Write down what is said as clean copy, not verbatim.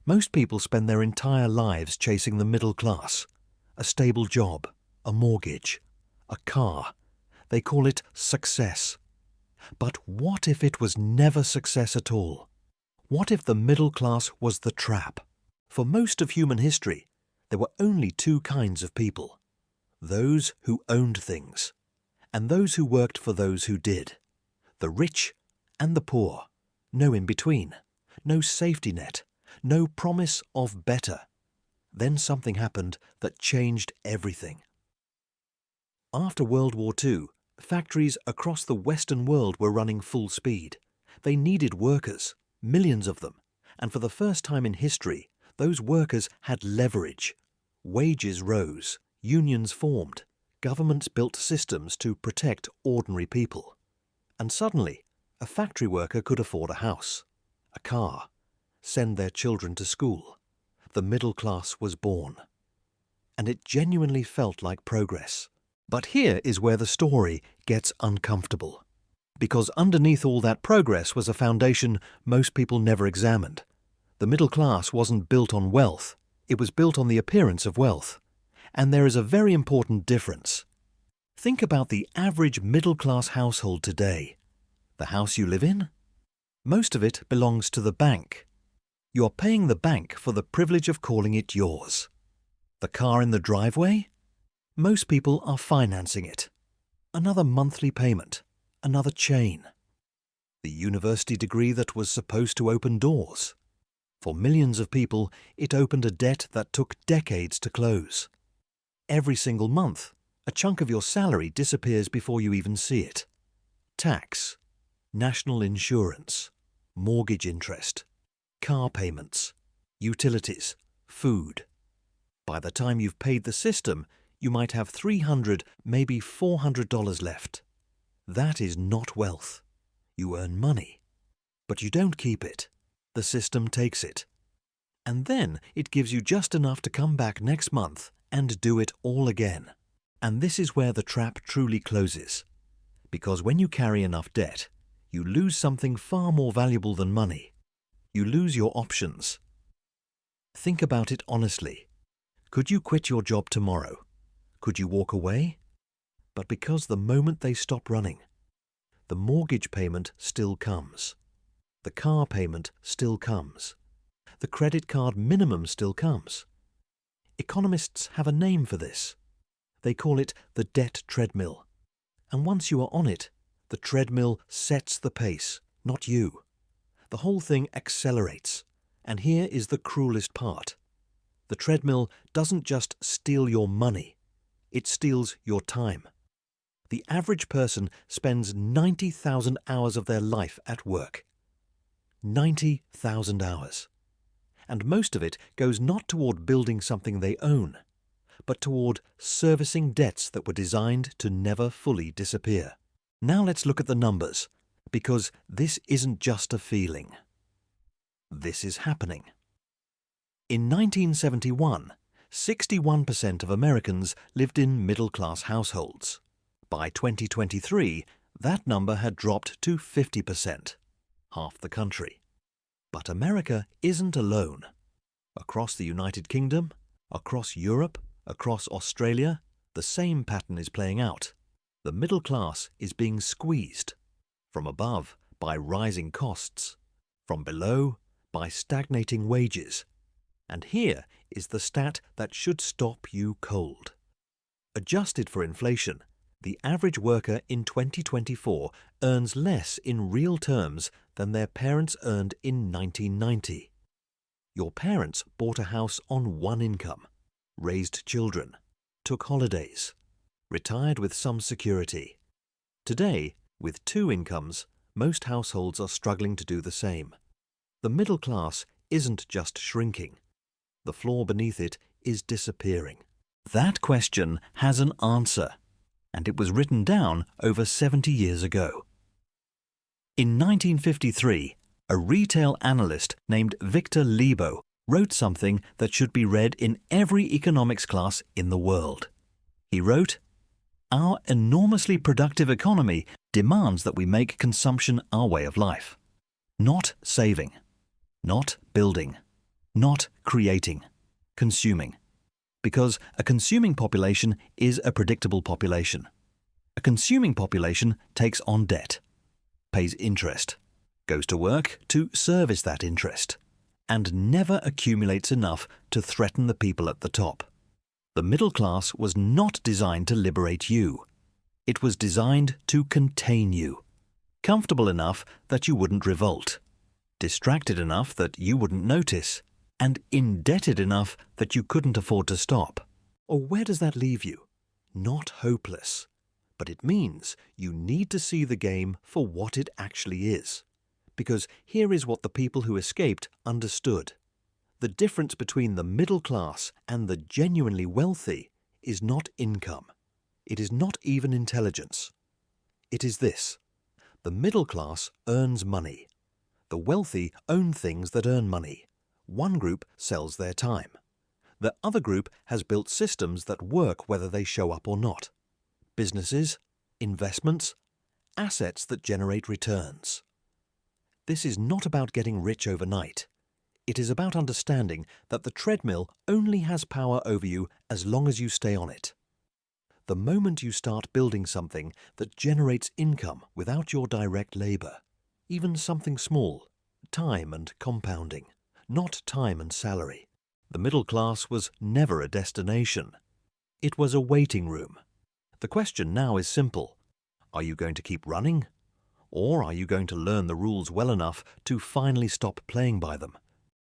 Most people spend their entire lives chasing the middle class. A stable job, a mortgage, a car. They call it success. But what if it was never success at all? What if the middle class was the trap? For most of human history, there were only two kinds of people. Those who owned things, and those who worked for those who did. The rich and the poor. No in between. No safety net. No promise of better. Then something happened that changed everything. After World War II, factories across the Western world were running full speed. They needed workers, millions of them, and for the first time in history, those workers had leverage. Wages rose, unions formed, governments built systems to protect ordinary people. And suddenly, a factory worker could afford a house, a car, send their children to school. The middle class was born. And it genuinely felt like progress. But here is where the story gets uncomfortable. Because underneath all that progress was a foundation most people never examined. The middle class wasn't built on wealth. It was built on the appearance of wealth. And there is a very important difference. Think about the average middle-class household today. The house you live in? Most of it belongs to the bank. You are paying the bank for the privilege of calling it yours. The car in the driveway? Most people are financing it. Another monthly payment, another chain. The university degree that was supposed to open doors. For millions of people, it opened a debt that took decades to close. Every single month, a chunk of your salary disappears before you even see it. Tax, national insurance, mortgage interest, car payments, utilities, food. By the time you've paid the system, you might have $300, maybe $400 left. That is not wealth. You earn money, but you don't keep it. The system takes it. And then it gives you just enough to come back next month and do it all again. And this is where the trap truly closes. Because when you carry enough debt, you lose something far more valuable than money. You lose your options. Think about it honestly. Could you quit your job tomorrow? Could you walk away? But because the moment they stop running, the mortgage payment still comes. The car payment still comes. The credit card minimum still comes. Economists have a name for this. They call it the debt treadmill. And once you are on it, the treadmill sets the pace, not you. The whole thing accelerates. And here is the cruelest part. The treadmill doesn't just steal your money. It steals your time. The average person spends 90,000 hours of their life at work. 90,000 hours. And most of it goes not toward building something they own, but toward servicing debts that were designed to never fully disappear. Now let's look at the numbers, because this isn't just a feeling. This is happening. In 1971, 61% of Americans lived in middle-class households. By 2023, that number had dropped to 50%, half the country. But America isn't alone. Across the United Kingdom, across Europe, across Australia, the same pattern is playing out. The middle class is being squeezed. From above, by rising costs. From below, by stagnating wages. And here is the stat that should stop you cold. Adjusted for inflation, the average worker in 2024 earns less in real terms than their parents earned in 1990. Your parents bought a house on one income, raised children, took holidays, retired with some security. Today, with two incomes, most households are struggling to do the same. The middle class isn't just shrinking. The floor beneath it is disappearing. That question has an answer, and it was written down over 70 years ago. In 1953, a retail analyst named Victor Lebo wrote something that should be read in every economics class in the world. He wrote, "Our enormously productive economy demands that we make consumption our way of life. Not saving, not building, Not creating, consuming. Because a consuming population is a predictable population. A consuming population takes on debt, pays interest, goes to work to service that interest, and never accumulates enough to threaten the people at the top. The middle class was not designed to liberate you. It was designed to contain you. Comfortable enough that you wouldn't revolt, distracted enough that you wouldn't notice, and indebted enough that you couldn't afford to stop. Or where does that leave you? Not hopeless. But it means you need to see the game for what it actually is. Because here is what the people who escaped understood. The difference between the middle class and the genuinely wealthy is not income. It is not even intelligence. It is this. The middle class earns money. The wealthy own things that earn money. One group sells their time. The other group has built systems that work whether they show up or not. Businesses, investments, assets that generate returns. This is not about getting rich overnight. It is about understanding that the treadmill only has power over you as long as you stay on it. The moment you start building something that generates income without your direct labor, even something small, time and compounding, not time and salary. The middle class was never a destination. It was a waiting room. The question now is simple. Are you going to keep running? Or are you going to learn the rules well enough to finally stop playing by them